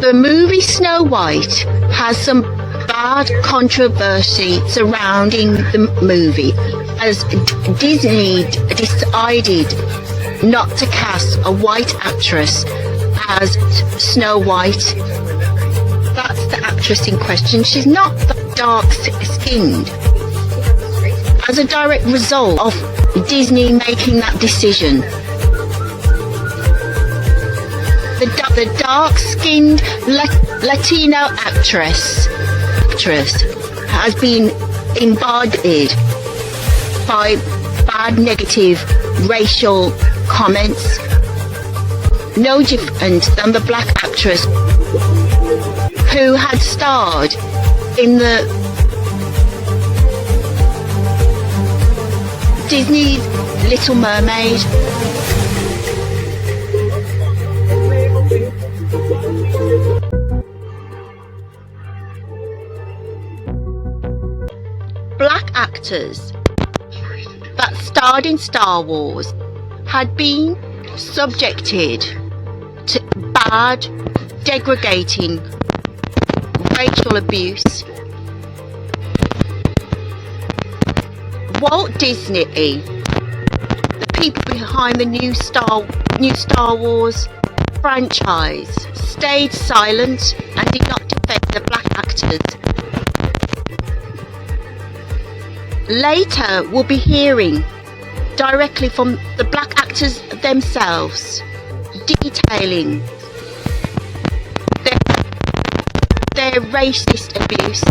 The movie Snow White has some bad controversy surrounding the movie, as Disney decided not to cast a white actress as Snow White. That's the actress in question. She's not dark-skinned. As a direct result of Disney making that decision, the dark-skinned Latino actress has been embodied by bad, negative racial comments, no different than the black actress who had starred in the Disney's Little Mermaid. Black actors that starred in Star Wars had been subjected to bad, degrading racial abuse. Walt Disney, the people behind the new Star Wars franchise, stayed silent and did not defend the black actors. Later, we'll be hearing directly from the black actors themselves, detailing their racist abuse.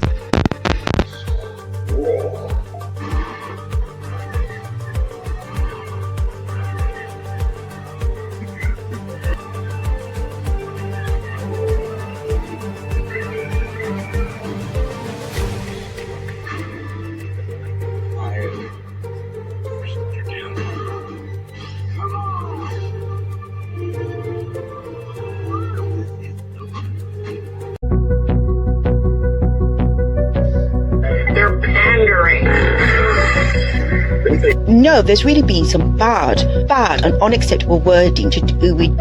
No, there's really been some bad and unacceptable wording to do with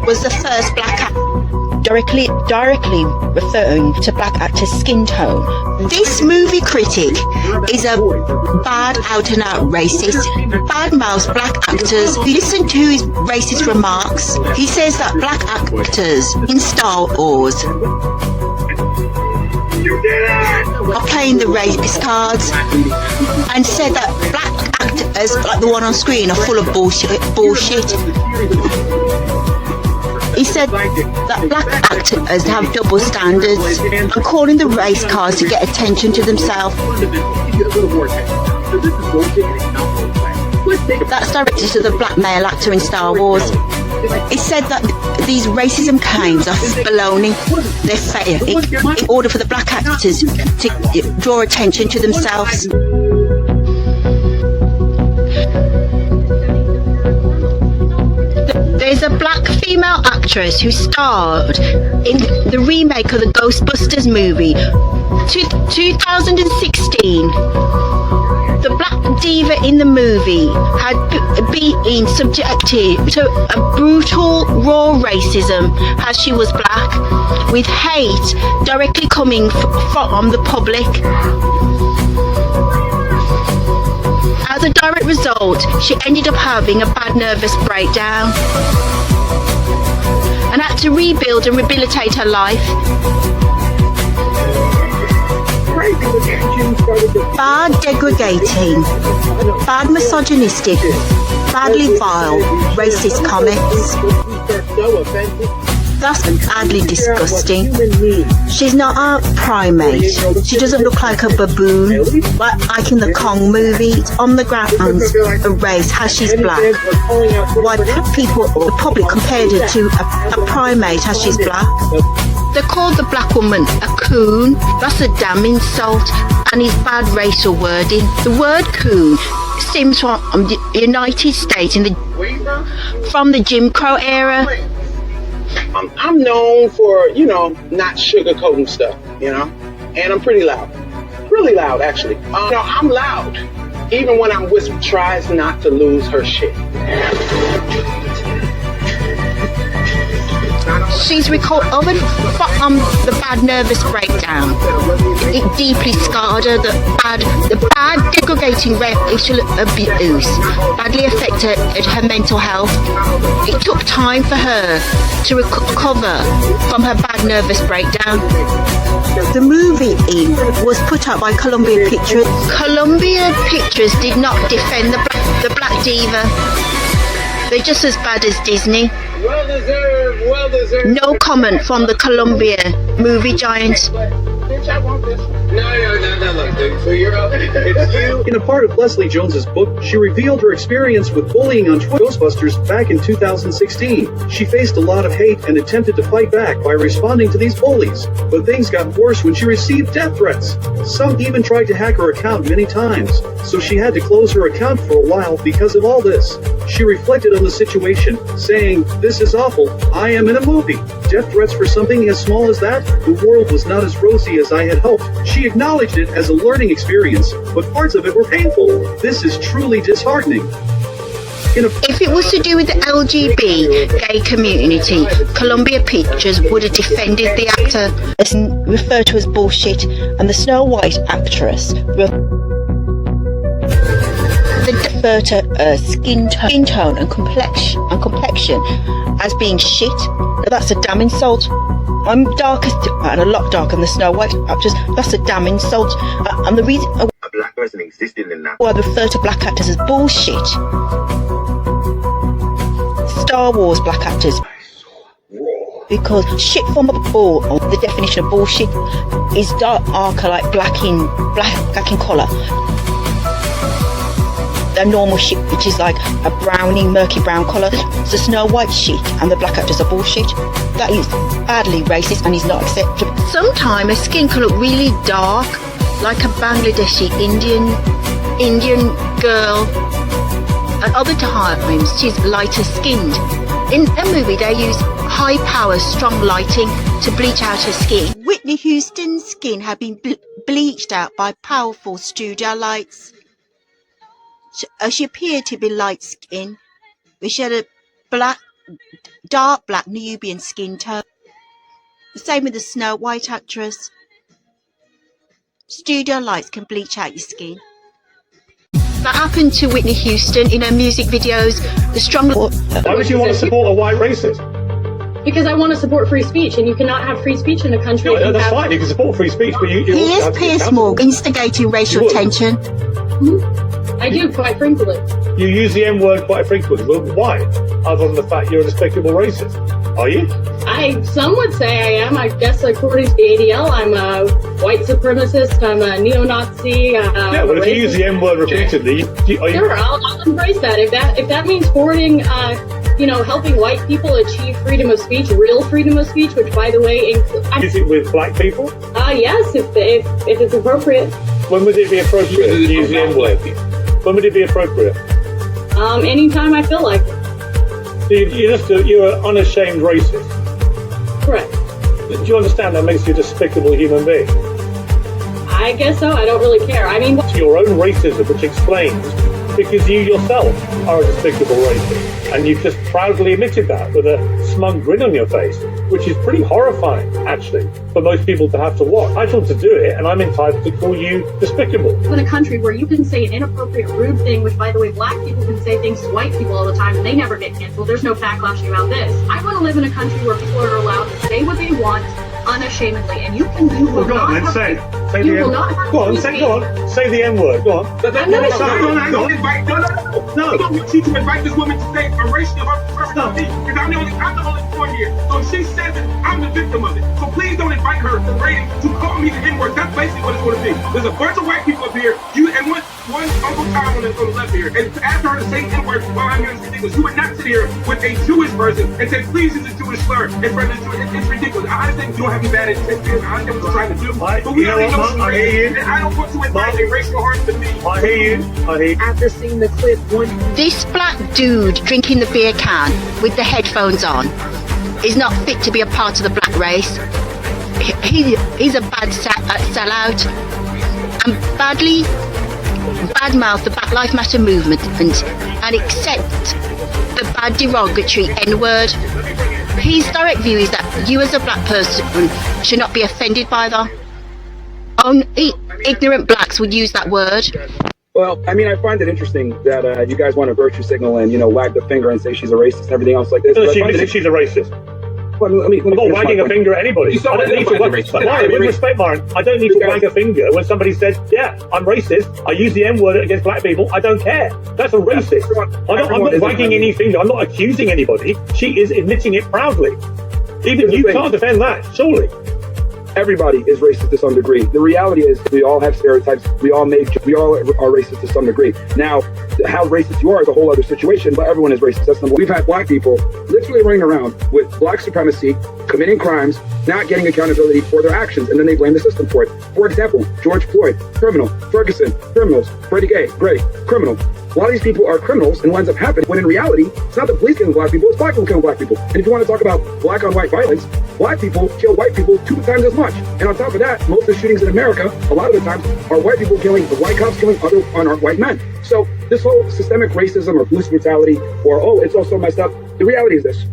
was the first black actor directly referring to black actors' skin tone. This movie critic is a bad out and out racist, bad mouths black actors. If you listen to his racist remarks, he says that black actors in Star Wars are playing the racist cards, and said that black actors like the one on screen are full of bullshit. He said that black actors have double standards and calling the race cards to get attention to themselves. That's directed to the black male actor in Star Wars. He said that these racism claims are baloney. They're fair in order for the black actors to draw attention to themselves. There's a black female actress who starred in the remake of the Ghostbusters movie, 2016. The black diva in the movie had been subjected to a brutal, raw racism as she was black, with hate directly coming from the public. As a direct result, she ended up having a bad nervous breakdown and had to rebuild and rehabilitate her life. Bad degrading, bad misogynistic, badly vile, racist comments. That's badly disgusting. She's not a primate. She doesn't look like a baboon, like in the Kong movie. It's on the grounds of race, how she's black. Why people, the public, compared her to a primate, how she's black. They called the black woman a coon. That's a damn insult, and it's bad racial wording. The word coon stems from the United States from the Jim Crow era. I'm known for, not sugarcoating stuff, and I'm pretty loud. Really loud, actually. I'm loud. Even when I'm whispering, tries not to lose her shit. She's recovered from the bad nervous breakdown. It deeply scarred her. The bad degrading racial abuse badly affected her mental health. It took time for her to recover from her bad nervous breakdown. The movie was put out by Columbia Pictures. Columbia Pictures did not defend the black diva. They're just as bad as Disney. Well deserved, well deserved. No comment from the Columbia movie giant. Bitch, I want this. No, look, dude. So you're up. It's you. In a part of Leslie Jones's book, she revealed her experience with bullying on Ghostbusters back in 2016. She faced a lot of hate and attempted to fight back by responding to these bullies, but things got worse when she received death threats. Some even tried to hack her account many times, so she had to close her account for a while because of all this. She reflected on the situation, saying, "This is awful. I am in a movie. Death threats for something as small as that? The world was not as rosy as I had hoped." She acknowledged it as a learning experience, but parts of it were painful. This is truly disheartening. If it was to do with the LGBT gay community, Columbia Pictures would have defended the actor, as referred to as bullshit, and the Snow White actress referred to skin tone and complexion as being shit. Now that's a damn insult. I'm darker and a lot darker than the Snow White actress. That's a damn insult. And the reason a black person existing in that. why I refer to black actors as bullshit. Star Wars black actors. Because shit from a ball, or the definition of bullshit, is darker, like black in colour. The normal shit, which is like a browny, murky brown colour. It's the Snow White shit, and the black actors are bullshit. That is badly racist and is not acceptable. Sometimes a skin can look really dark, like a Bangladeshi Indian girl. At other times, she's lighter skinned. In a movie, they use high power, strong lighting to bleach out her skin. Whitney Houston's skin had been bleached out by powerful studio lights. She appeared to be light-skinned, but she had a dark black Nubian skin tone. The same with the Snow White actress. Studio lights can bleach out your skin. That happened to Whitney Houston in her music videos. The strong. Why would you want to support a white racist? Because I want to support free speech, and you cannot have free speech in a country. No, that's fine. You can support free speech, but you He also is have to be Piers accountable. Morgan, instigating racial You would. tension. I do, quite frankly. You use the M word quite frequently. Well, why? Other than the fact you're a despicable racist. Are you? Some would say I am. I guess according to the ADL, I'm a white supremacist. I'm a neo-Nazi. Yeah, but if you use the M word repeatedly, are you? Sure, I'll embrace that. If that means forwarding, helping white people achieve freedom of speech, real freedom of speech, which, by the way, Is it with black people? yes, if it's appropriate. When would it be appropriate to use the M word? When would it be appropriate? Anytime I feel like it. So you're an unashamed racist. Correct. Do you understand that makes you a despicable human being? I guess so. I don't really care. I mean, It's your own racism which explains because you yourself are a despicable racist, and you've just proudly admitted that with a smug grin on your face, which is pretty horrifying, actually, for most people to have to watch. I want to do it, and I'm entitled to call you despicable. in a country where you can say an inappropriate, rude thing, which, by the way, black people can say things to white people all the time, and they never get canceled. There's no backlashing about this. I want to live in a country where people are allowed to say what they want unashamedly, and you will Go on, not then have say it. Say you the will M. not have Go on, free say. speech. Go on. Say the M word. Go on. Don't invite. No. You don't need to invite this woman to say a racial person because I'm the only one here. So if she says it, I'm the victim of it. So please don't invite her to call me the N-word. That's basically what it's going to be. There's a bunch of white people up here. You and one Uncle Tom on the left here, and ask her to say N-word while I'm here in ridiculous. You would not sit here with a Jewish person and say, please use a Jewish slur in front of the Jewish. It's ridiculous. I understand you don't have me bad at 10 years. I understand what you're trying to do. But we already know I hear you. and I don't want to invite a racial harm to me. I hear you. After seeing the clip, This black dude drinking the beer can with the headphones on is not fit to be a part of the black race. He's a bad sellout and badmouth the Black Lives Matter movement and accept the bad derogatory N-word. His direct view is that you as a black person should not be offended by that. Only ignorant blacks would use that word. Well, I mean, I find it interesting that you guys want to virtue signal and, you know, wag the finger and say she's a racist and everything else like this. She thinks she's a racist. Well, let me I'm not wagging a finger at anybody. I don't need to wag, with respect, Myron, I don't need to wag a finger when somebody says, yeah, I'm racist, I use the N-word against black people, I don't care. That's a racist. I'm not wagging any finger, I'm not accusing anybody. She is admitting it proudly. Even you can't defend that, surely. Everybody is racist to some degree. The reality is we all have stereotypes. We all are racist to some degree. Now, how racist you are is a whole other situation, but everyone is racist. That's number one. We've had black people literally running around with black supremacy, committing crimes, not getting accountability for their actions, and then they blame the system for it. For example, George Floyd, criminal. Ferguson, criminals. Freddie Gray, criminal. A lot of these people are criminals, and what ends up happening, when in reality, it's not the police killing black people, it's black people killing black people. And if you want to talk about black on white violence, black people kill white people 2 times as much. And on top of that, most of the shootings in America, a lot of the times, are white people killing, the white cops killing other unarmed white men. So this whole systemic racism or police brutality, or, oh, it's also messed up, the reality is this.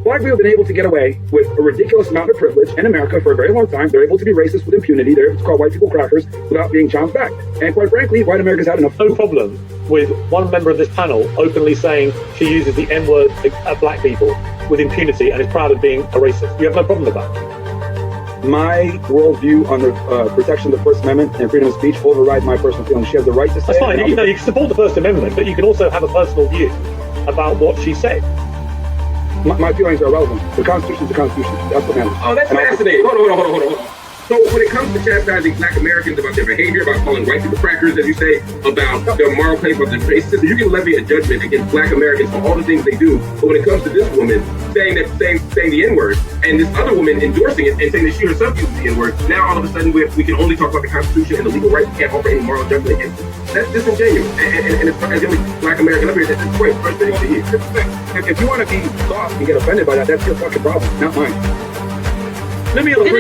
Black people have been able to get away with a ridiculous amount of privilege in America for a very long time. They're able to be racist with impunity. They're able to call white people crackers without being challenged back. And quite frankly, white America's had enough. No problem with one member of this panel openly saying she uses the N-word at black people with impunity and is proud of being a racist. You have no problem with that. My worldview on the protection of the First Amendment and freedom of speech overrides my personal feelings. She has the right to say That's fine. You can support the First Amendment, but you can also have a personal view about what she said. My feelings are irrelevant. The Constitution is the Constitution. That's what matters. Oh, that's fascinating. Hold on. So when it comes to chastising black Americans about their behavior, about calling white people crackers, as you say, about their moral claim of their racism, you can levy a judgment against black Americans for all the things they do. But when it comes to this woman saying the N-word, and this other woman endorsing it and saying that she herself uses the N-word, now all of a sudden we can only talk about the Constitution and the legal rights. We can't offer any moral judgment against it. That's disingenuous. And as the only black American up here, that's great. First thing to you. If you want to be soft and get offended by that, that's your fucking problem, not mine. Let me answer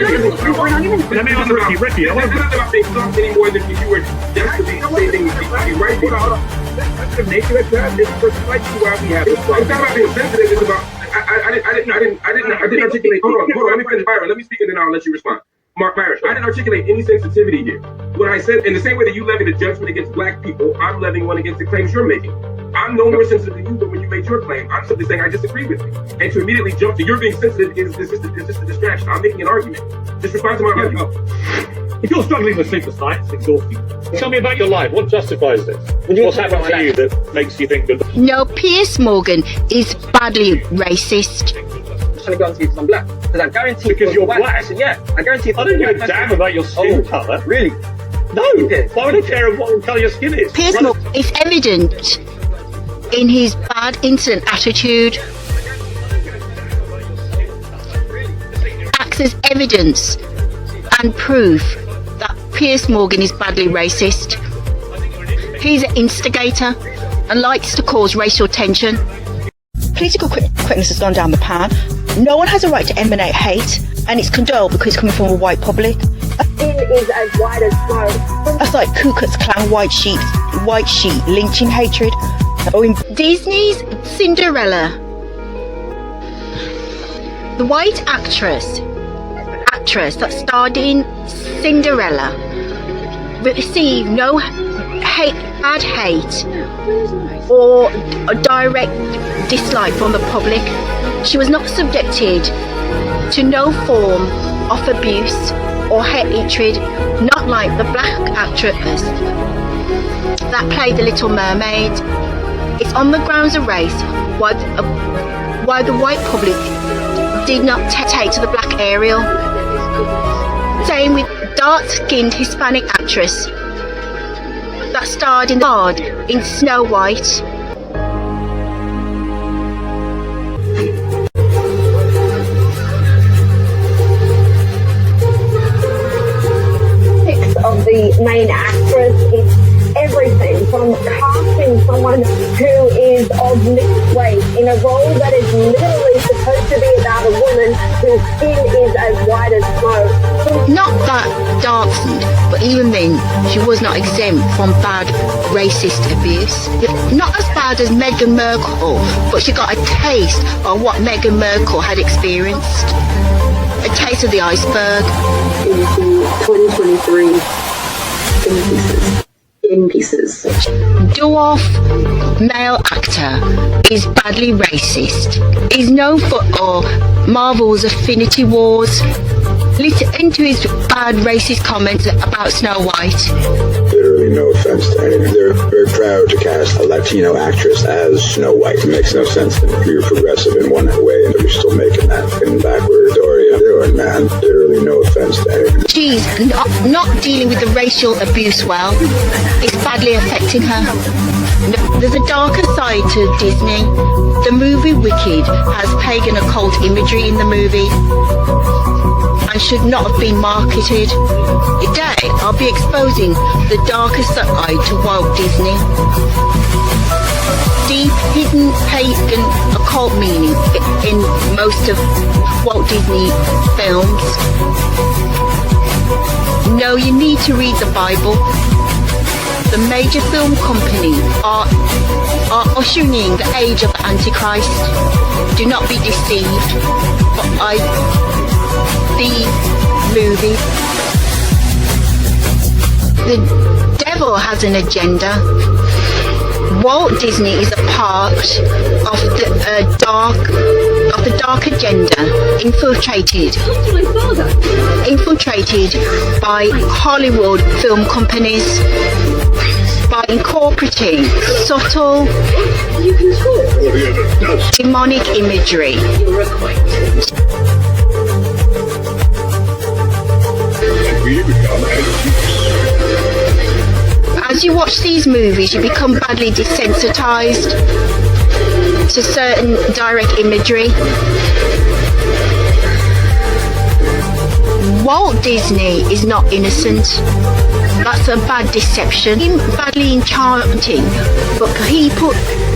Ricky. It's not about being soft any more than if you were desperately saying things right. Hold on. That's the nature that you have. It's precisely why we have it. It's not about being sensitive. It's about I didn't articulate. Hold on. Let me finish, Byron. Let me speak and then I'll let you respond. Byron, I didn't articulate any sensitivity here. When I said, in the same way that you levied a judgment against black people, I'm levying one against the claims you're making. I'm no more sensitive than you were when you made your claim. I'm simply saying I disagree with you. And to immediately jump to you're being sensitive is just a distraction. I'm making an argument. Just respond to my argument. If you're struggling with sleepless nights, exhausting, tell me about your life. What justifies this? What's happened to you that makes you think that? No, Piers Morgan is badly racist. I'm trying to guarantee because I'm black. Because I guarantee because you're black. Person, yeah, I guarantee. I don't give a damn about your skin colour. Really? No. Why would I care what colour your skin is? Piers Morgan is evident in his bad incident attitude. Acts as evidence and proof that Piers Morgan is badly racist. He's an instigator and likes to cause racial tension. Political correctness has gone down the pan. No one has a right to emanate hate, and it's condoled because it's coming from a white public. It is as white as snow. That's like Ku Klux Klan white sheep lynching hatred. Or in Disney's Cinderella, the white actress that starred in Cinderella received no bad hate or a direct dislike from the public. She was not subjected to no form of abuse or hatred, not like the black actress that played the Little Mermaid. It's on the grounds of race why the white public did not take to the black Ariel. Same with dark-skinned Hispanic actress that starred in Snow White. Of the main actress, it's everything from casting someone who is of mixed race in a role that is literally supposed to be about a woman whose skin is as white as snow. not that dark-skinned, but even then, she was not exempt from bad racist abuse. Not as bad as Meghan Markle, but she got a taste of what Meghan Markle had experienced. A taste of the iceberg. Into 2023 in pieces. Dwarf male actor is badly racist. He's known for Marvel's Affinity Wars. Into his bad racist comments about Snow White. Literally no offense to anyone. They're very proud to cast a Latino actress as Snow White. It makes no sense that you're progressive in one way and you're still making that fucking backward story. Doing, man. Literally no offense to anyone. She's not dealing with the racial abuse well. It's badly affecting her. There's a darker side to Disney. The movie Wicked has pagan occult imagery in the movie and should not have been marketed. Today, I'll be exposing the darker side to Walt Disney. Deep hidden pagan occult meaning in most of Walt Disney films. No, you need to read the Bible. The major film companies are ushering in the age of the Antichrist. Do not be deceived by these movies. The devil has an agenda. Walt Disney is a part of the dark agenda infiltrated by Hollywood film companies by incorporating subtle demonic imagery. As you watch these movies, you become badly desensitized to certain direct imagery. Walt Disney is not innocent. That's a bad deception. Badly enchanting, but people,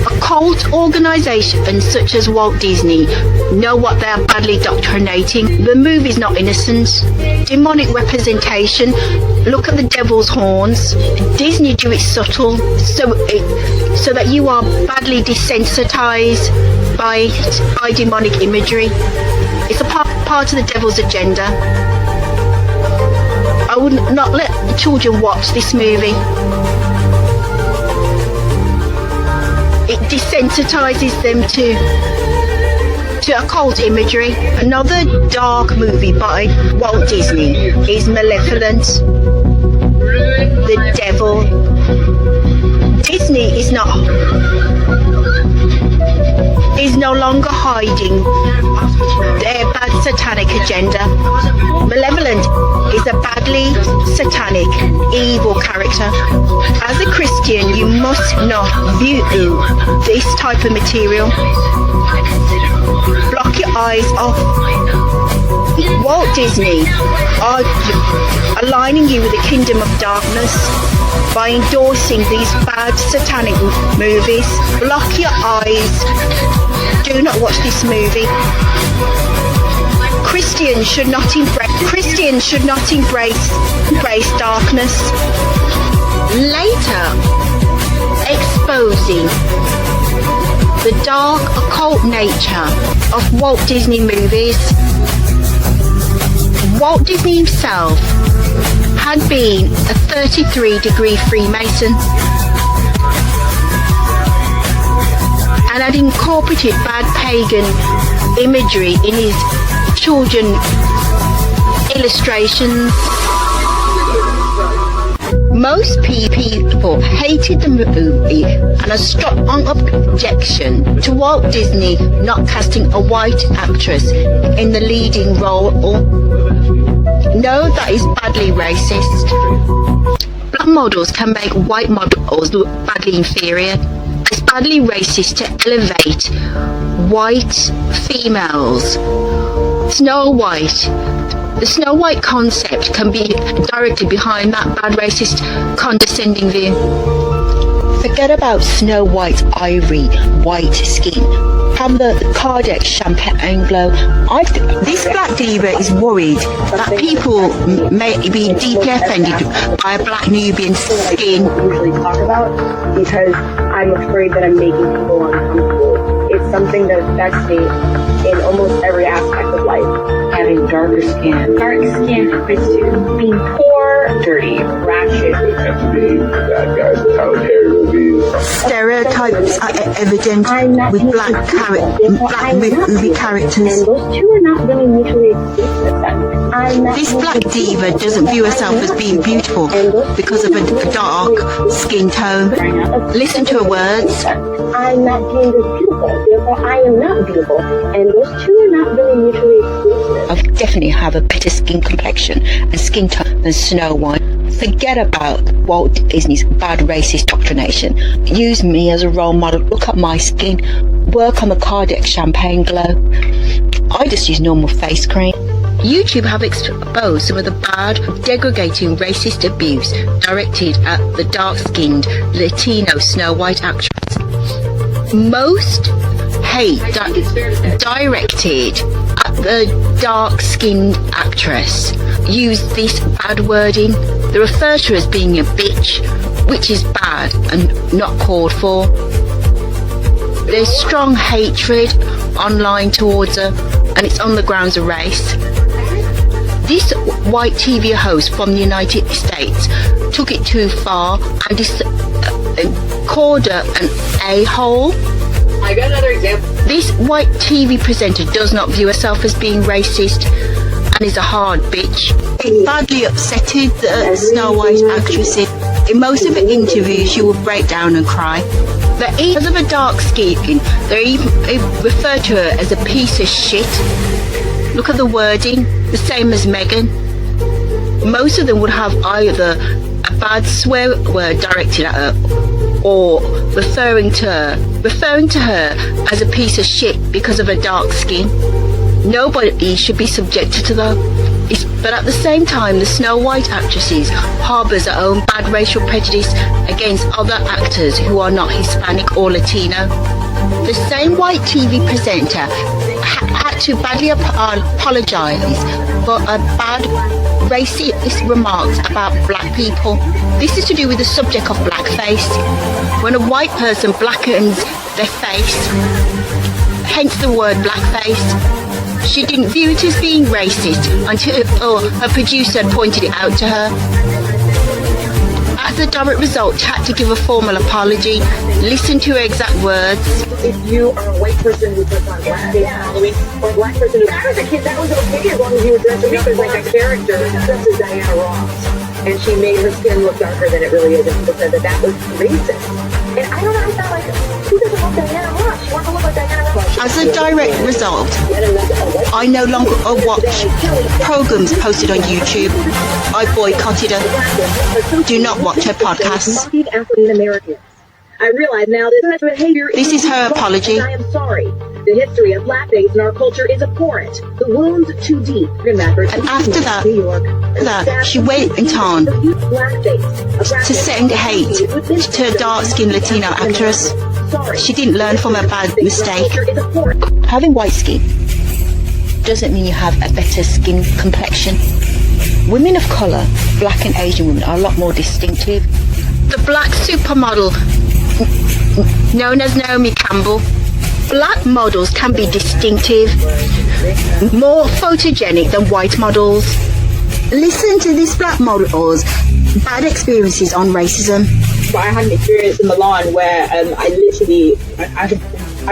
occult organisations such as Walt Disney know what they are badly doctrinating. The movie's not innocent. Demonic representation. Look at the devil's horns. Disney do it subtle, so that you are badly desensitized by demonic imagery. It's a part of the devil's agenda. I would not let children watch this movie. It desensitizes them to occult imagery. Another dark movie by Walt Disney is Maleficent. The devil. Disney is no longer hiding their bad satanic agenda. Malevolent is a badly satanic, evil character. As a Christian, you must not view this type of material. Block your eyes off. Walt Disney are aligning you with the kingdom of darkness by endorsing these bad satanic movies. Block your eyes. Do not watch this movie. Christians should not embrace darkness. Later, exposing the dark occult nature of Walt Disney movies. Walt Disney himself had been a 33-degree Freemason and had incorporated bad pagan imagery in his children illustrations. Most people hated the movie and a strong objection to Walt Disney not casting a white actress in the leading role. No, that is badly racist. Black models can make white models look badly inferior. It's badly racist to elevate white females. Snow White. The Snow White concept can be directly behind that bad racist condescending view. Forget about Snow White's ivory white skin. have the cardiac champagne glow. This black diva is worried that people may be deeply offended by a black Nubian skin. Usually talk about because I'm afraid that I'm making people uncomfortable. It's something that affects me in almost every aspect of life. Having darker skin. Dark skin refers to being poor, dirty, ratchet. They tend to be bad guys with how hair movies. Stereotypes are evident with black movie characters. And those two are not really mutually exclusive. This black diva doesn't view herself as being beautiful because of a dark skin tone. Listen to her words. I'm not deemed as beautiful, therefore I am not beautiful. And those two are not really mutually exclusive. I definitely have a better skin complexion and skin tone than Snow White. Forget about Walt Disney's bad racist doctrination. Use me as a role model. Look at my skin. Work on the cardiac champagne glow. I just use normal face cream. YouTube have exposed some of the bad, degrading racist abuse directed at the dark-skinned Latino Snow White actress. Most hate directed at the dark-skinned actress use this bad wording. They refer to her as being a bitch, which is bad and not called for. There's strong hatred online towards her, and it's on the grounds of race. This white TV host from the United States took it too far and called her an a-hole. I got another example. This white TV presenter does not view herself as being racist and is a hard bitch. It badly upsetted the Snow White actress. In most of her interviews, she would break down and cry. Because of her dark skin, they even refer to her as a piece of shit. Look at the wording, the same as Meghan. Most of them would have either a bad swear word directed at her or referring to her as a piece of shit because of her dark skin. Nobody should be subjected to that. But at the same time, the Snow White actresses harbours her own bad racial prejudice against other actors who are not Hispanic or Latino. The same white TV presenter had to badly apologise for a bad racist remarks about black people. This is to do with the subject of blackface. When a white person blackens their face, hence the word blackface. She didn't view it as being racist until her producer pointed it out to her. As a direct result, she had to give a formal apology. Listen to her exact words. If you are a white person who puts on blackface following, or a black person who... When I was a kid, that was okay as long as you were dressing up as like a character, dressed as Diana Ross. And she made her skin look darker than it really is, and people said that was racist. And I don't know, I felt like, who doesn't want Diana Ross? She wants to look like Diana Ross. As a direct result, I no longer watch programs posted on YouTube. I boycotted her. Do not watch her podcasts. African Americans. I realize now this behavior. This is her apology. I am sorry. The history of blackface in our culture is abhorrent. The wounds too deep. And after that, she went on to send hate to a dark-skinned Latino actress. She didn't learn from her bad mistake. Having white skin doesn't mean you have a better skin complexion. Women of colour, black and Asian women, are a lot more distinctive. The black supermodel known as Naomi Campbell. Black models can be distinctive, more photogenic than white models. Listen to this black model's bad experiences on racism. I had an experience in Milan where I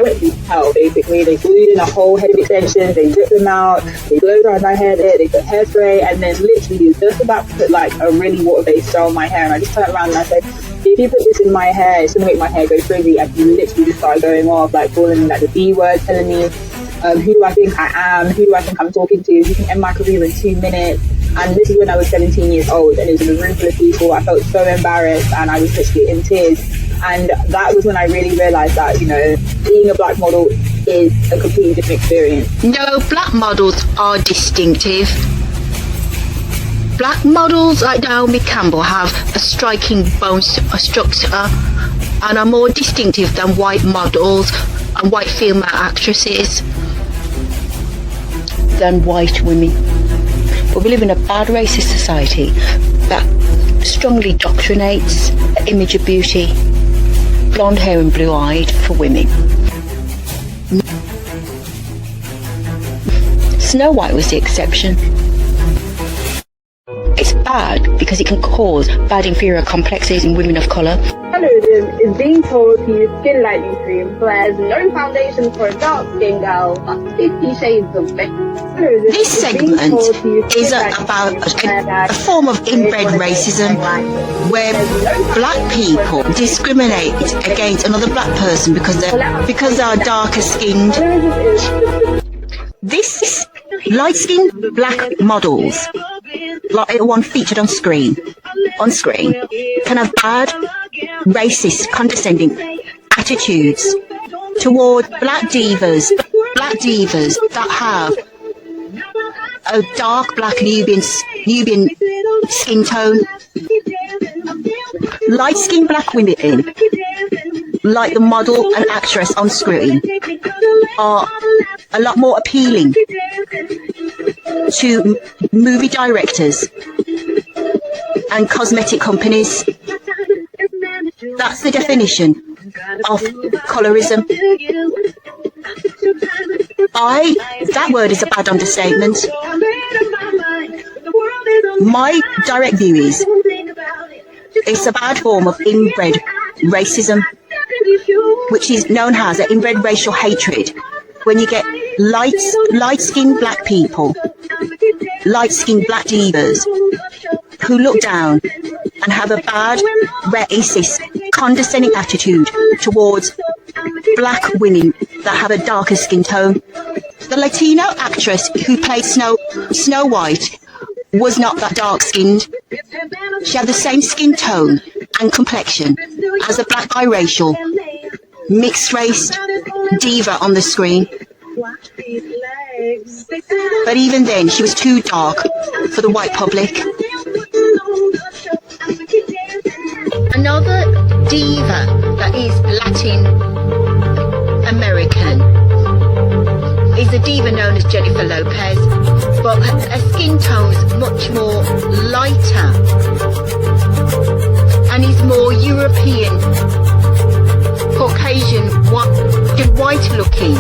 went through hell, basically. They glued in a whole head of extensions, they ripped them out, they blow dried my hair there, they put hairspray, and then literally he was just about to put like a really water-based gel on my hair, and I just turned around and I said, if you put this in my hair, it's going to make my hair go frizzy. And he literally just started going off, like calling me like the B word, telling me who do I think I am, who do I think I'm talking to, who can end my career in 2 minutes. And this is when I was 17 years old, and it was in a room full of people. I felt so embarrassed, and I was literally in tears. And that was when I really realised that, you know, being a black model is a completely different experience. No, black models are distinctive. Black models like Naomi Campbell have a striking bone structure and are more distinctive than white models. and white female actresses than white women. But we live in a bad racist society that strongly doctrinates the image of beauty, blonde hair and blue-eyed for women. Snow White was the exception. It's bad because it can cause bad inferior complexes in women of colour. Colorism is being told to use skin lightening cream, whereas no foundation for a dark skinned girl, but 50 shades of red. This segment is about a form of inbred racism where black people discriminate against another black person because they are darker skinned. This light-skinned black models, like the one featured on screen, can have bad, racist, condescending attitudes toward black divas that have a dark black Nubian skin tone. Light-skinned black women, like the model and actress on screen, are a lot more appealing to movie directors and cosmetic companies. That's the definition of colorism. That word is a bad understatement. My direct view is it's a bad form of inbred racism, which is known as inbred racial hatred, when you get light-skinned black people, light-skinned black divas who look down and have a bad, racist, condescending attitude towards black women that have a darker skin tone. The Latino actress who played Snow White was not that dark-skinned. She had the same skin tone and complexion as a black biracial, mixed-race diva on the screen. But even then, she was too dark for the white public. Another diva that is Latin American is a diva known as Jennifer Lopez, but her skin tone is much more lighter and is more European, Caucasian, white looking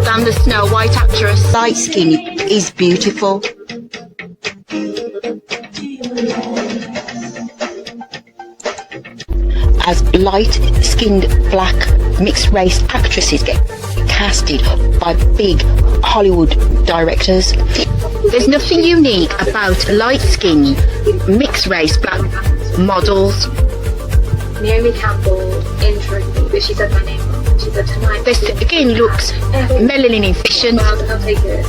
than the Snow White actress. Light skin is beautiful. As light-skinned black mixed-race actresses get casted by big Hollywood directors. There's nothing unique about light-skinned mixed-race black models. Naomi Campbell intrigued me, she said my name wrong. She said tonight. This again looks melanin efficient. I'll take it.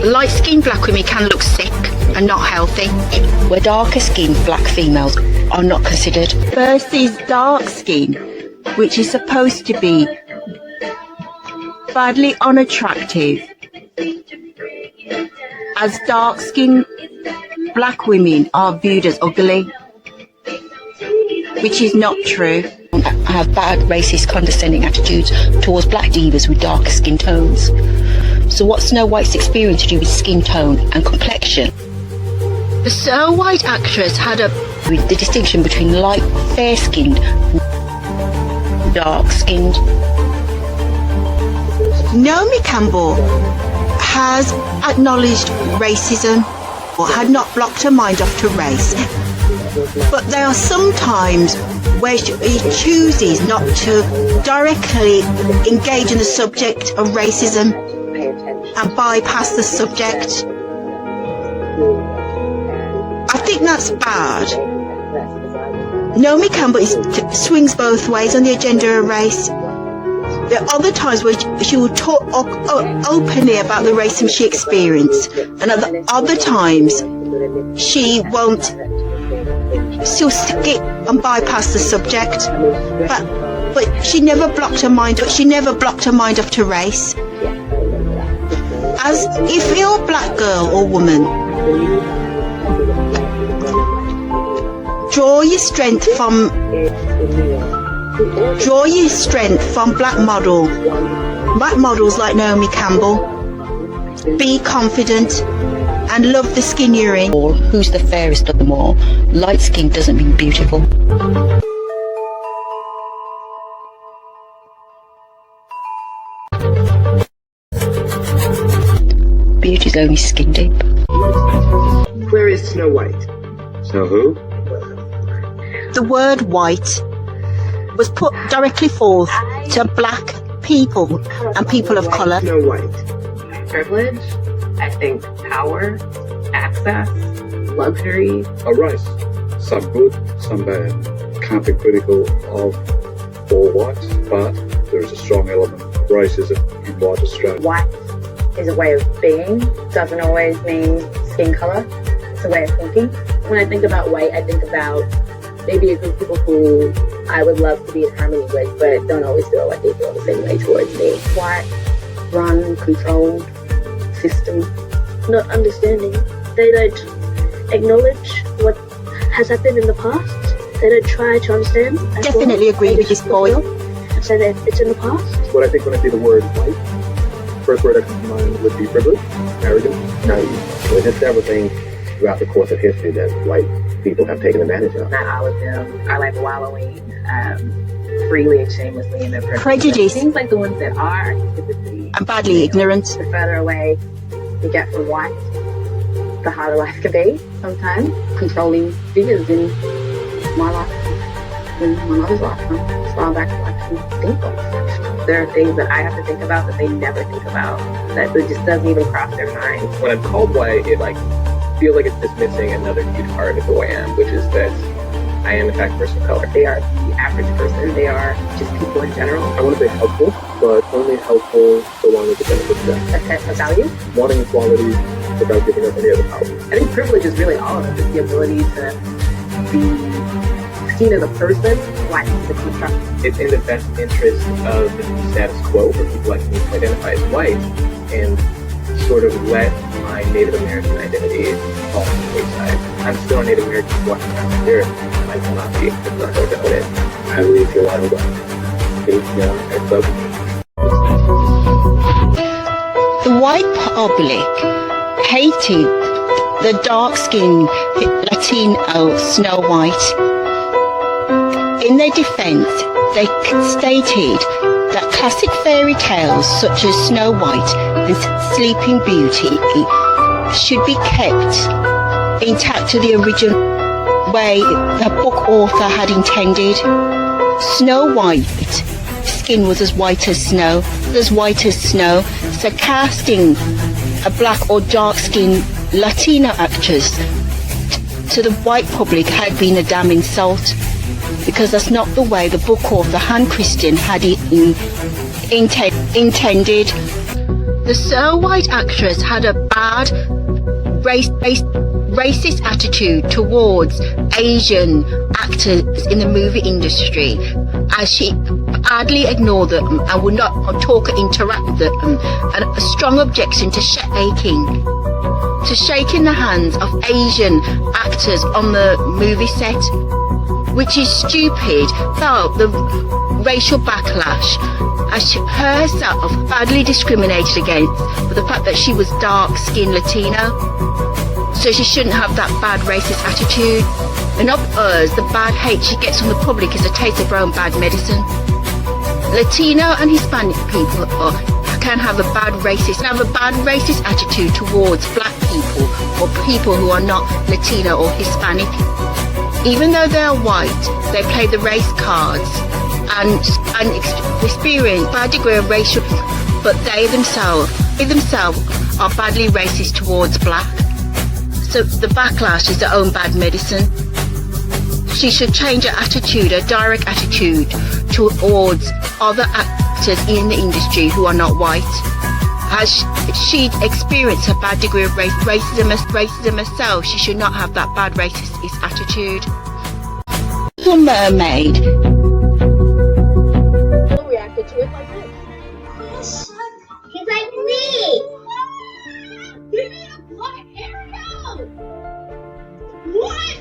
Light-skinned black women can look sick and not healthy, where darker-skinned black females are not considered. Versus dark skin, which is supposed to be badly unattractive, as dark-skinned black women are viewed as ugly, which is not true. I have bad, racist, condescending attitudes towards black divas with darker skin tones. So what's Snow White's experience to do with skin tone and complexion? The Snow White actress had the distinction between light, fair-skinned and dark-skinned. Naomi Campbell has acknowledged racism or had not blocked her mind off to race. But there are some times where she chooses not to directly engage in the subject of racism and bypass the subject. I think that's bad. Naomi Campbell swings both ways on the agenda of race. There are other times where she will talk openly about the racism she experienced, and other times she won't. She'll skip and bypass the subject, but she never blocked her mind. She never blocked her mind off to race. As if you're a black girl or woman, draw your strength from Draw your strength from black models like Naomi Campbell. Be confident and love the skin you're in. Who's the fairest of them all? Light skin doesn't mean beautiful. Beauty's only skin deep. Where is Snow White? Snow who? The word white was put directly forth to black people and people of colour. Snow White. Privilege, I think power, access, luxury. A race. Some good, some bad. Can't be critical of all whites, but there is a strong element of racism in white Australia. White is a way of being, doesn't always mean skin colour. It's a way of thinking. When I think about white, I think about maybe a group of people who I would love to be in harmony with, but don't always feel like they feel the same way towards me. White, run, controlled, system. Not understanding. They don't acknowledge what has happened in the past. They don't try to understand. Definitely agree with this point. So that it's in the past. What I think when I see the word white, first word that comes to mind would be privilege, arrogance, naive. There's just several things throughout the course of history that white people have taken advantage of. Not all of them are like wallowing freely and shamelessly in their Prejudice. Things like the ones that are typically and badly ignorant. The further away you get from white, the harder life can be sometimes. Controlling figures in my life, in my mother's lifetime, as far back as I can think of. There are things that I have to think about that they never think about, that it just doesn't even cross their mind. When I'm called white, it feels like it's dismissing another huge part of who I am, which is that I am in fact a person of color. They are the average person. They are just people in general. I want to be helpful, but only helpful so long as it benefits them. A value? Wanting equality without giving up any other power. I think privilege is really all of it. It's the ability to be seen as a person, like the construct. It's in the best interest of the status quo for people like me to identify as white and sort of let my Native American identity fall to the wayside. I'm still a Native American walking around here. I will not be if not about it. I believe you're out of luck. The white public hated the dark-skinned Latino Snow White. In their defense, they stated that classic fairy tales such as Snow White and Sleeping Beauty should be kept intact to the original way the book author had intended. Snow White's skin was as white as snow, so casting a black or dark-skinned Latino actress to the white public had been a damn insult, because that's not the way the book author Han Christian had it intended. The Snow White actress had a bad racist attitude towards Asian actors in the movie industry, as she badly ignored them and would not talk or interact with them, and a strong objection to shaking the hands of Asian actors on the movie set, which is stupid. Felt the racial backlash as she herself badly discriminated against for the fact that she was dark-skinned Latino, so she shouldn't have that bad racist attitude. And of us, the bad hate she gets from the public is a taste of her own bad medicine. Latino and Hispanic people can have a bad racist attitude towards black people or people who are not Latino or Hispanic. Even though they are white, they play the race cards and experience a bad degree of racial, but they themselves are badly racist towards black. So the backlash is their own bad medicine. She should change her attitude, her direct attitude towards other actors in the industry who are not white. As she experienced a bad degree of racism herself, she should not have that bad racist attitude. The Mermaid. People reacted to it like this. He's like me. Give me a black hair now. What?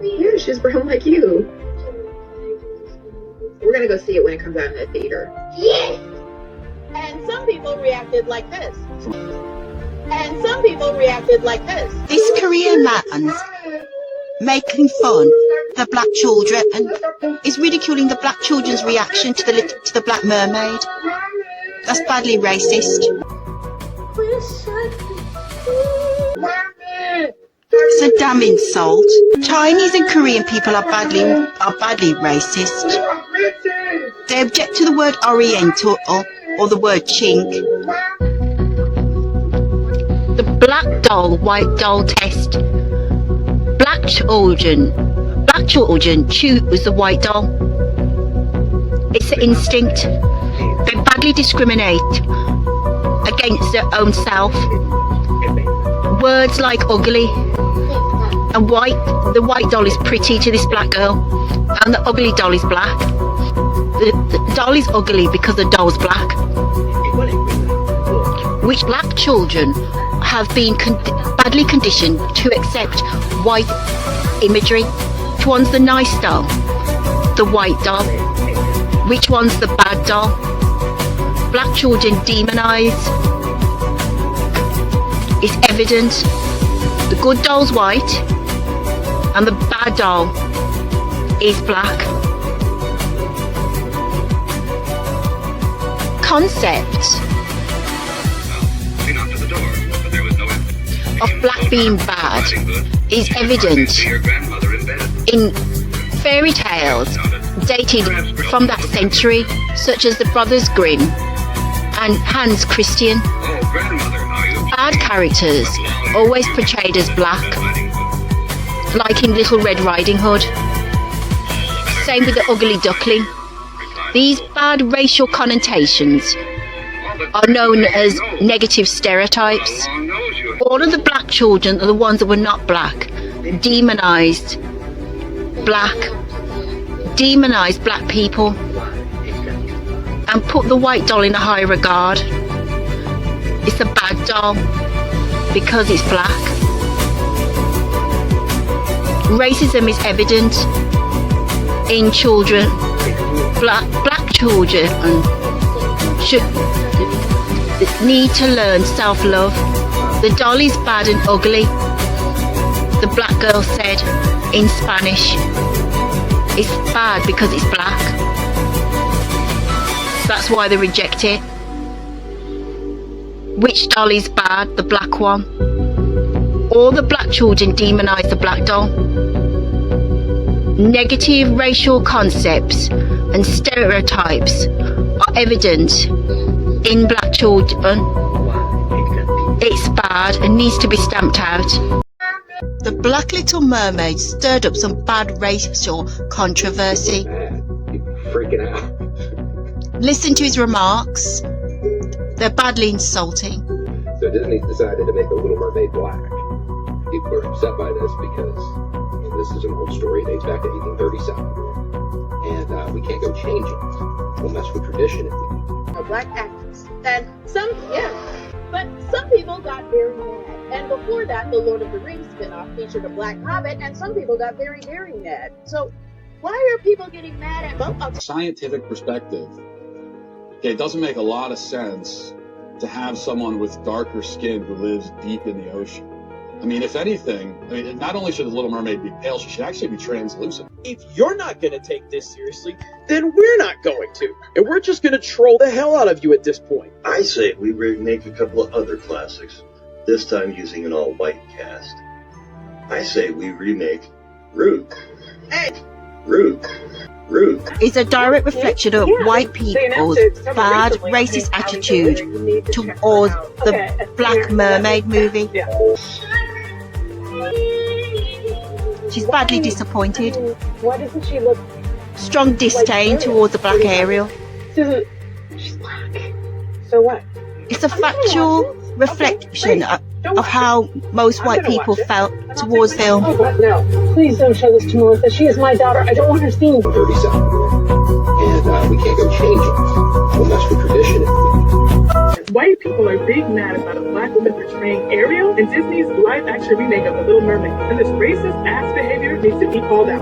Yeah, she's brown like you. gonna go see it when it comes out in the theater. Yes! And some people reacted like this. And some people reacted like this. This Korean man's making fun of the black children and is ridiculing the black children's reaction to the Black Mermaid. That's badly racist. It's a damn insult. Chinese and Korean people are badly racist. They object to the word Oriental or the word chink. The black doll, white doll test. Black children choose the white doll. It's an instinct. They badly discriminate against their own self. Words like ugly and white. The white doll is pretty to this black girl, and the ugly doll is black. The doll is ugly because the doll's black. Which black children have been badly conditioned to accept white imagery. Which one's the nice doll? The white doll. Which one's the bad doll? Black children demonized. It's evident. The good doll's white and the bad doll is black. Concept of black being bad is evident in fairy tales dated from that century, such as the Brothers Grimm and Hans Christian. Bad characters always portrayed as black, like in Little Red Riding Hood. Same with the ugly duckling. These bad racial connotations are known as negative stereotypes. All of the black children are the ones that were not black, demonized black people, and put the white doll in a high regard. It's a bad doll because it's black. Racism is evident in children. Black children should need to learn self-love. The doll is bad and ugly, the black girl said in Spanish. It's bad because it's black. That's why they reject it. Which doll is bad? The black one. All the black children demonize the black doll. Negative racial concepts and stereotypes are evident in black children. It's bad and needs to be stamped out. The Black Little Mermaid stirred up some bad racial controversy. People freaking out. Listen to his remarks. They're badly insulting. So Disney decided to make the Little Mermaid black. People are upset by this because this is an old story. It dates back to 1837. And we can't go change it. We'll mess with tradition. A black actress. And but some people got very mad. And before that, the Lord of the Rings spinoff featured a black hobbit, and some people got very, very mad. So why are people getting mad at both? Scientific perspective, okay, it doesn't make a lot of sense to have someone with darker skin who lives deep in the ocean. I mean, if anything, not only should the Little Mermaid be pale, she should actually be translucent. If you're not going to take this seriously, then we're not going to. And we're just going to troll the hell out of you at this point. I say we remake a couple of other classics, this time using an all-white cast. I say we remake Root. Root. It's a direct reflection of white people's bad racist attitude towards the Black Mermaid movie. She's badly disappointed. Why doesn't she look strong disdain towards the black Ariel? She's black. So what? It's a factual reflection of how most white people felt towards film. Oh, but no. Please don't show this to Melissa. She is my daughter. I don't want her seen. 37. And we can't go change it. We'll mess with tradition. because white people are big mad about a black woman portraying Ariel in Disney's live-action remake of The Little Mermaid, and this racist ass behavior needs to be called out.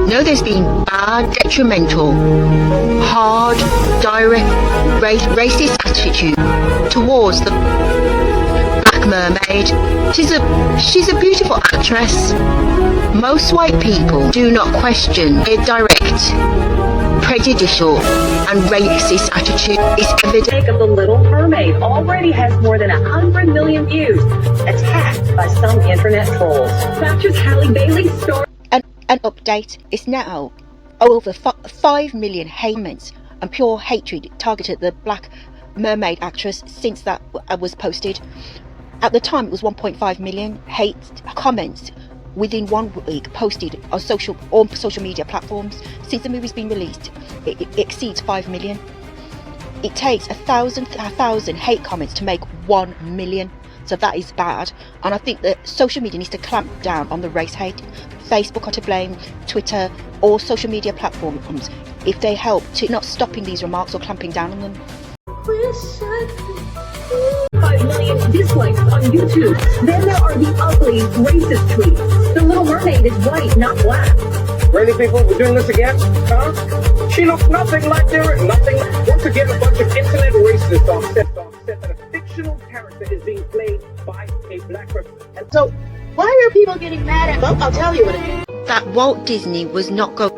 No, there's been bad, detrimental, hard, direct, racist attitude towards the Black Mermaid. She's a beautiful actress. Most white people do not question a direct, prejudicial, and racist attitude. It's evident. Of The Little Mermaid already has more than 100 million views, attacked by some internet trolls. Actress Halle Bailey's story. An update is now over 5 million comments and pure hatred targeted the Black Mermaid actress since that was posted. At the time, it was 1.5 million hate comments within 1 week posted on social media platforms. Since the movie's been released, it exceeds 5 million. It takes 1,000 hate comments to make 1 million. So that is bad, and I think that social media needs to clamp down on the race hate. Facebook are to blame, Twitter, all social media platforms, if they help to not stopping these remarks or clamping down on them. 5 million dislikes on YouTube. Then there are the ugly, racist tweets. The Little Mermaid is white, not black. Really, people, we're doing this again? Huh? She looks nothing like nothing. Once again, a bunch of internet racists on set that a fictional character is being played by a black person. And so, why are people getting mad at? Well, I'll tell you what it is. That Walt Disney was not going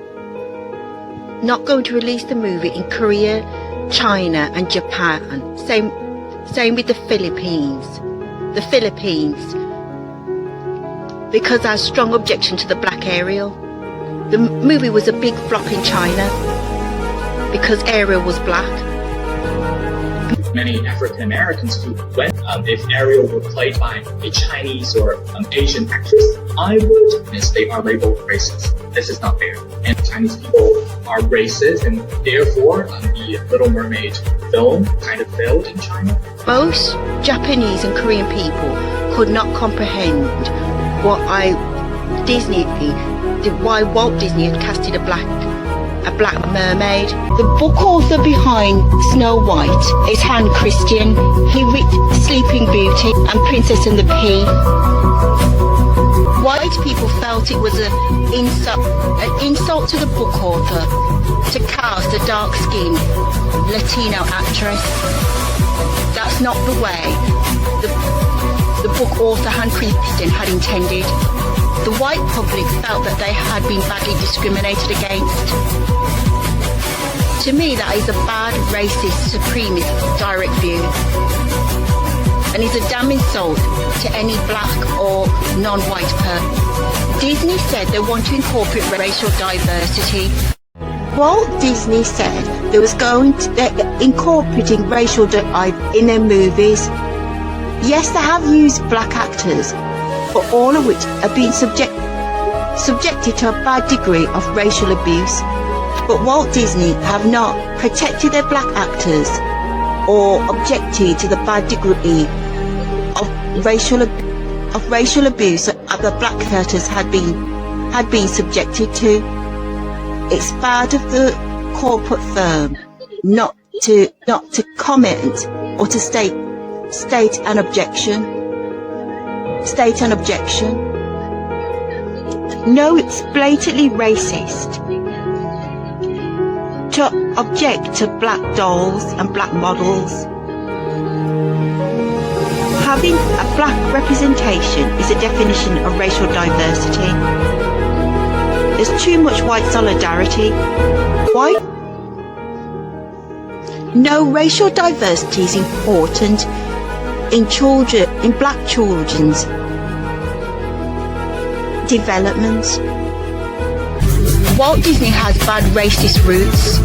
to release the movie in Korea, China, and Japan. Same with the Philippines. Because our strong objection to the black Ariel. The movie was a big flop in China because Ariel was black. Many African Americans who went, if Ariel were played by a Chinese or Asian actress, I would miss they are labeled racist. This is not fair. And Chinese people are racist, and therefore the Little Mermaid film kind of failed in China. Most Japanese and Korean people could not comprehend why Walt Disney had casted a black mermaid. The book author behind Snow White is Hans Christian. He wrote Sleeping Beauty and Princess and the Pea. White people felt it was an insult to the book author to cast a dark-skinned Latino actress. That's not the way the book author Hans Christian had intended. The white public felt that they had been badly discriminated against. To me, that is a bad, racist, supremacist, direct view. And is a damn insult to any black or non-white person. Disney said they want to incorporate racial diversity. Walt Disney said they're incorporating racial diversity in their movies. Yes, they have used black actors, but all of which have been subjected to a bad degree of racial abuse. But Walt Disney have not protected their black actors or objected to the bad degree of racial abuse that other black actors had been subjected to. It's bad of the corporate firm not to comment or to state an objection. No, it's blatantly racist to object to black dolls and black models. Having a black representation is a definition of racial diversity. There's too much white solidarity. Why? No, racial diversity is important in black children's development. Walt Disney has bad racist roots,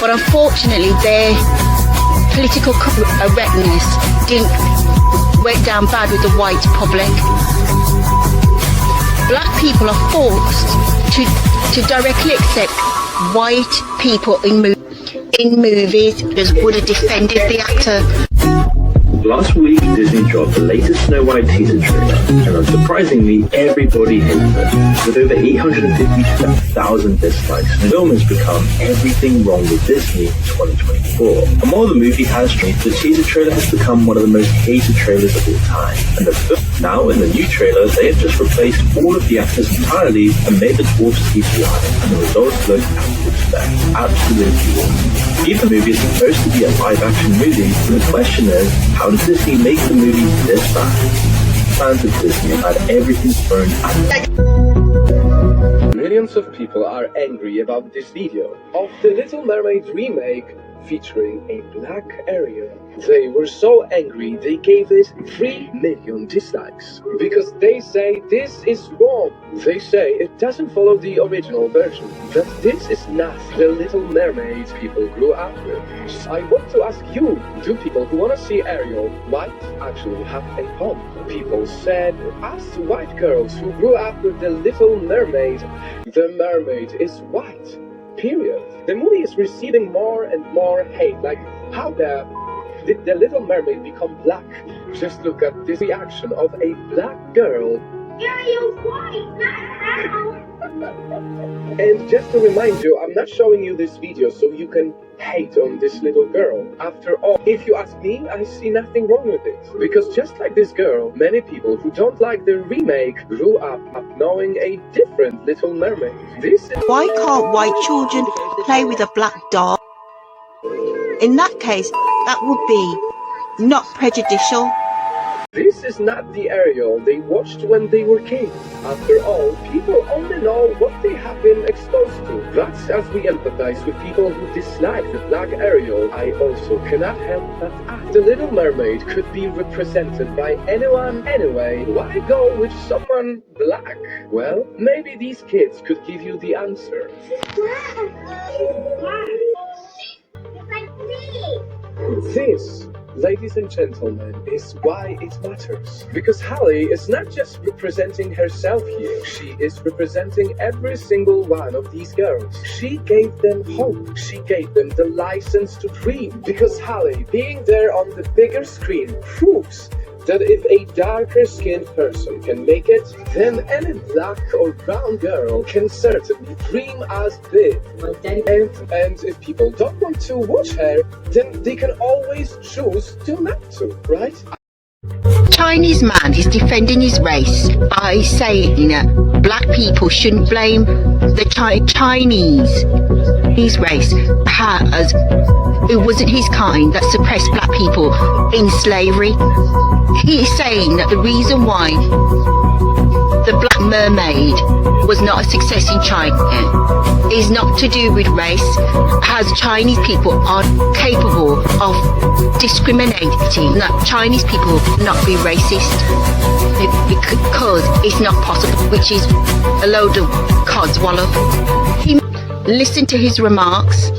but unfortunately their political correctness went down bad with the white public. Black people are forced to directly accept white people in movies that would have defended the actor. Last week, Disney dropped the latest Snow White teaser trailer, and unsurprisingly, everybody hates it. With over 850,000 dislikes, the film has become everything wrong with Disney in 2024. And while the movie has changed, the teaser trailer has become one of the most hated trailers of all time. And now, in the new trailer, they have just replaced all of the actors entirely and made the dwarves CGI, and the results look as you expect. Absolutely awesome. Even the movie is supposed to be a live-action movie, and the question is, how did Disney make the movie this bad? Fans of Disney have had everything thrown at them. Millions of people are angry about this video of the Little Mermaid remake featuring a black Ariel. They were so angry they gave it 3 million dislikes because they say this is wrong. They say it doesn't follow the original version, that this is not the Little Mermaid people grew up with. I want to ask you, do people who want to see Ariel white actually have a home? People said, us white girls who grew up with the Little Mermaid, the mermaid is white. Period. The movie is receiving more and more hate. Like, how did the Little Mermaid become black? Just look at this reaction of a black girl. Ariel's white, not And just to remind you, I'm not showing you this video so you can hate on this little girl. After all, if you ask me, I see nothing wrong with it. Because just like this girl, many people who don't like the remake grew up knowing a different Little Mermaid. Why can't white children play with a black doll? In that case, that would be not prejudicial. This is not the Ariel they watched when they were kids. After all, people only know what they have been exposed to. But as we empathize with people who dislike the black Ariel, I also cannot help but ask. The Little Mermaid could be represented by anyone anyway. Why go with someone black? Well, maybe these kids could give you the answer. This, ladies and gentlemen, is why it matters. Because Halle is not just representing herself here, she is representing every single one of these girls. She gave them hope. She gave them the license to dream. Because Halle, being there on the bigger screen, proves that if a darker skinned person can make it, then any black or brown girl can certainly dream as big. And if people don't want to watch her, then they can always choose to not to, right? Chinese man is defending his race by saying black people shouldn't blame the Chinese race as it wasn't his kind that suppressed black people in slavery. He is saying that the reason why the Black Mermaid was not a success in China is not to do with race, as Chinese people are capable of discriminating, that Chinese people not be racist because it's not possible, which is a load of codswallop. Listen to his remarks.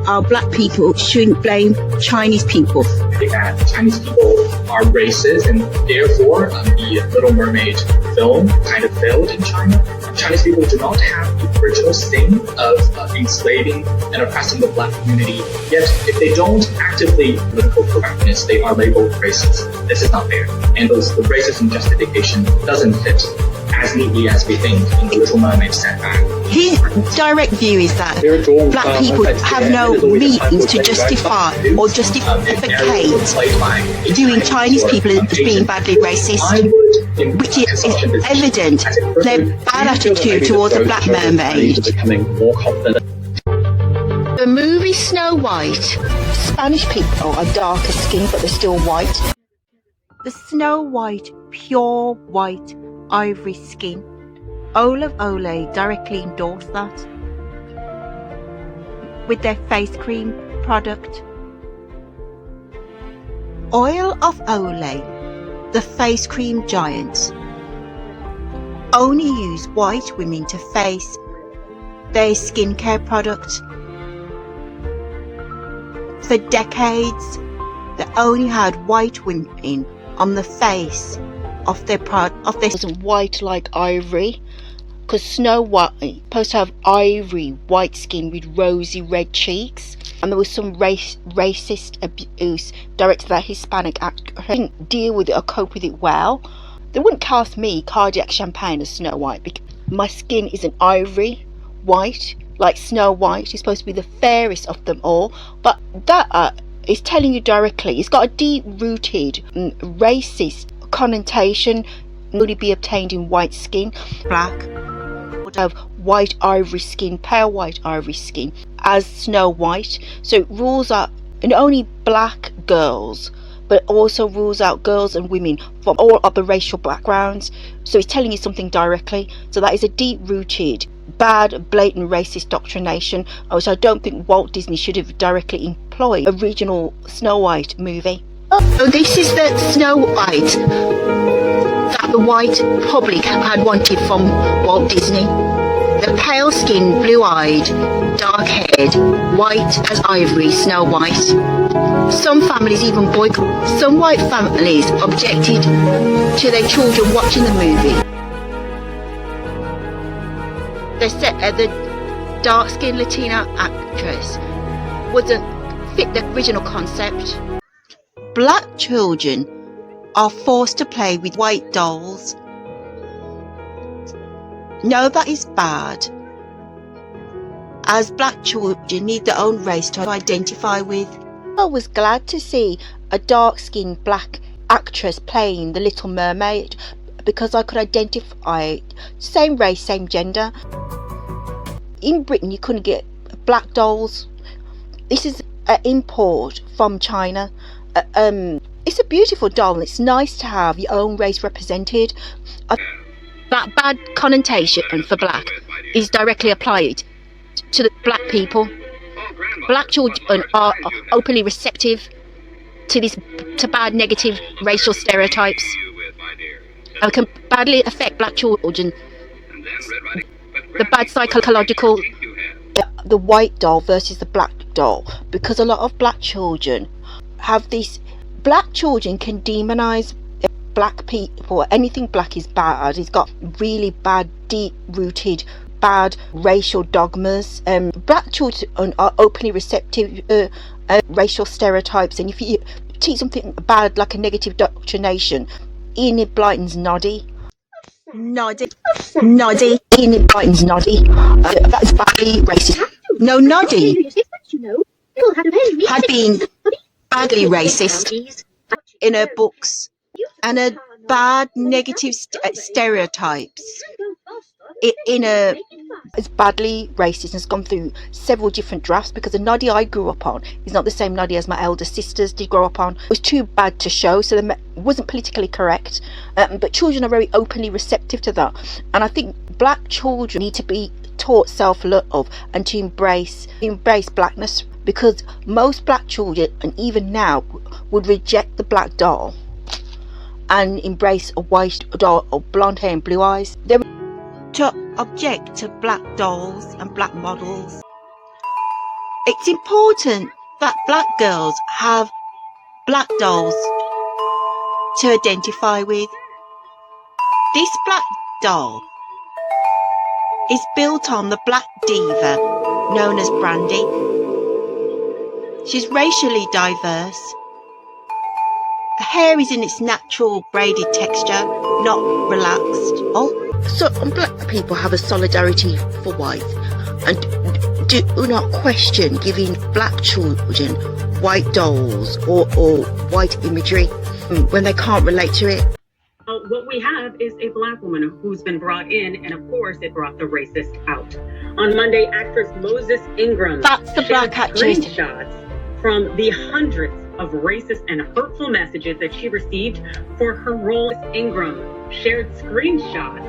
Our black people shouldn't blame Chinese people. That Chinese people are racist, and therefore the Little Mermaid film kind of failed in China. Chinese people do not have the original sting of enslaving and oppressing the black community, yet if they don't actively political correctness, they are labeled racist. This is not fair, and the racism justification doesn't fit as neatly as we think in the Little Mermaid setback. His direct view is that black people have no means to justify or justify viewing Chinese people as being badly racist, which is evident their bad attitude towards the Black Mermaid. The movie Snow White, Spanish people are darker skinned but they're still white. The Snow White, pure white, ivory skin. Olive Olay directly endorsed that with their face cream product. Oil of Olay, the face cream giant, only use white women to face their skincare product. For decades, they only had white women on the face of their wasn't white like ivory, because Snow White supposed to have ivory white skin with rosy red cheeks. and there was some racist abuse directed at Hispanic actors. I didn't deal with it or cope with it well. They wouldn't cast me, Cardiac Champagne, as Snow White because my skin is an ivory white, like Snow White. She's supposed to be the fairest of them all, but that is telling you directly it's got a deep-rooted racist connotation. Would it be obtained in white skin, black, would have white ivory skin, pale white ivory skin as Snow White. So it rules out not only black girls but also rules out girls and women from all other racial backgrounds. So it's telling you something directly. So that is a deep-rooted, bad, blatant racist doctrination, which I don't think Walt Disney should have directly employed a regional Snow White movie. So this is the Snow White that the white public had wanted from Walt Disney. The pale-skinned, blue-eyed, dark-haired, white as ivory Snow White. Some families even boycotted. Some white families objected to their children watching the movie. They said the dark-skinned Latina actress wouldn't fit the original concept. Black children are forced to play with white dolls. No, that is bad, as black children need their own race to identify with. I was glad to see a dark-skinned black actress playing the Little Mermaid because I could identify same race, same gender. In Britain you couldn't get black dolls. This is an import from China. It's a beautiful doll and it's nice to have your own race represented. That bad connotation for black is directly applied to the black people. Black children are openly receptive to bad negative racial stereotypes and can badly affect black children. The bad psychological, the white doll versus the black doll, because a lot of black children have this. Black children can demonize black people. Anything black is bad. It's got really bad, deep-rooted, bad racial dogmas. Black children are openly receptive racial stereotypes, and if you teach something bad like a negative doctrination, Enid Blyton's noddy. Noddy. Enid Blyton's noddy. That's badly racist. No, noddy had been badly racist in her books, and her bad negative stereotypes it's badly racist and has gone through several different drafts, because the noddy I grew up on is not the same noddy as my elder sisters did grow up on. It was too bad to show, so it wasn't politically correct, but children are very openly receptive to that, and I think black children need to be taught self-love and to embrace blackness, because most black children, and even now, would reject the black doll and embrace a white doll or blonde hair and blue eyes. They would to object to black dolls and black models. It's important that black girls have black dolls to identify with. This black doll is built on the black diva known as Brandy. She's racially diverse. Her hair is in its natural braided texture, not relaxed. So black people have a solidarity for white and do not question giving black children white dolls or white imagery when they can't relate to it. What we have is a black woman who's been brought in, and of course it brought the racist out. On Monday, actress Moses Ingram shared screenshots from the hundreds of racist and hurtful messages that she received for her role. Ingram shared screenshots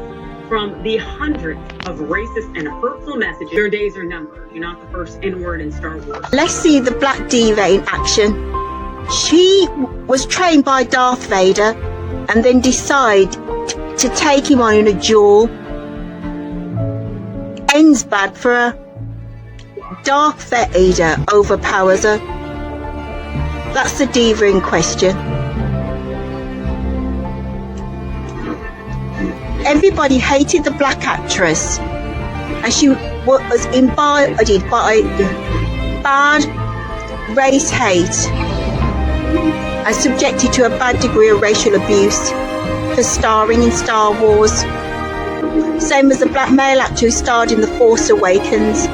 from the hundreds of racist and hurtful messages. Your days are numbered. You're not the first N-word in Star Wars. Let's see the black diva in action. She was trained by Darth Vader and then decide to take him on in a duel. Ends bad for her. Darth Vader overpowers her. That's the diva in question. Everybody hated the black actress, and she was embodied by bad race hate and subjected to a bad degree of racial abuse for starring in Star Wars. Same as the black male actor who starred in The Force Awakens.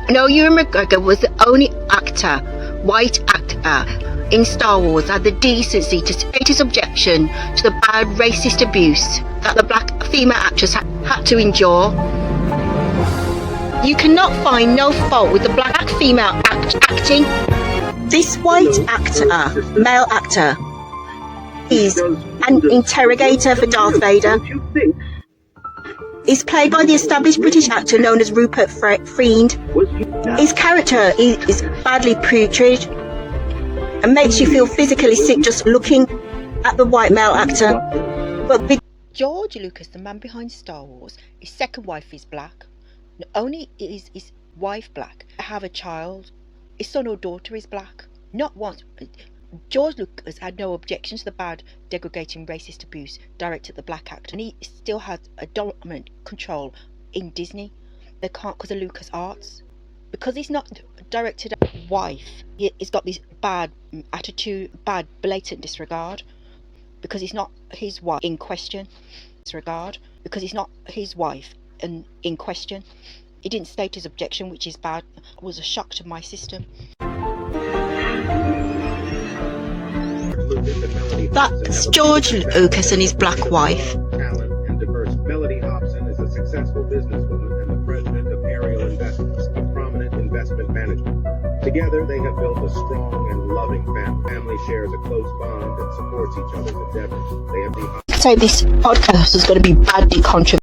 No, Ewan McGregor was the only white actor in Star Wars that had the decency to state his objection to the bad racist abuse that the black female actress had to endure. You cannot find no fault with the black female acting. This white actor, male actor, is an interrogator for Darth Vader. He's played by the established British actor known as Rupert Friend. His character is badly putrid and makes you feel physically sick just looking at the white male actor. But George Lucas, the man behind Star Wars, his second wife is black. Not only is his wife black, they have a child. His son or daughter is black. Not once. George Lucas had no objection to the bad, degrading, racist abuse directed at the black actor, and he still has a dominant control in Disney. They can't because of Lucas Arts. Because he's not directed at his wife, he's got this bad attitude, bad blatant disregard. Because he's not his wife in question. Disregard. Because he's not his wife in question. He didn't state his objection, which is bad. It was a shock to my system. That's George Lucas and his black wife. Talent and diverse. Melody Hobson is a successful businesswoman and the president of Ariel Investments, a prominent investment management. Together, they have built a strong and loving family. Family shares a close bond and supports each other's endeavors. They have So this podcast is going to be badly controversial.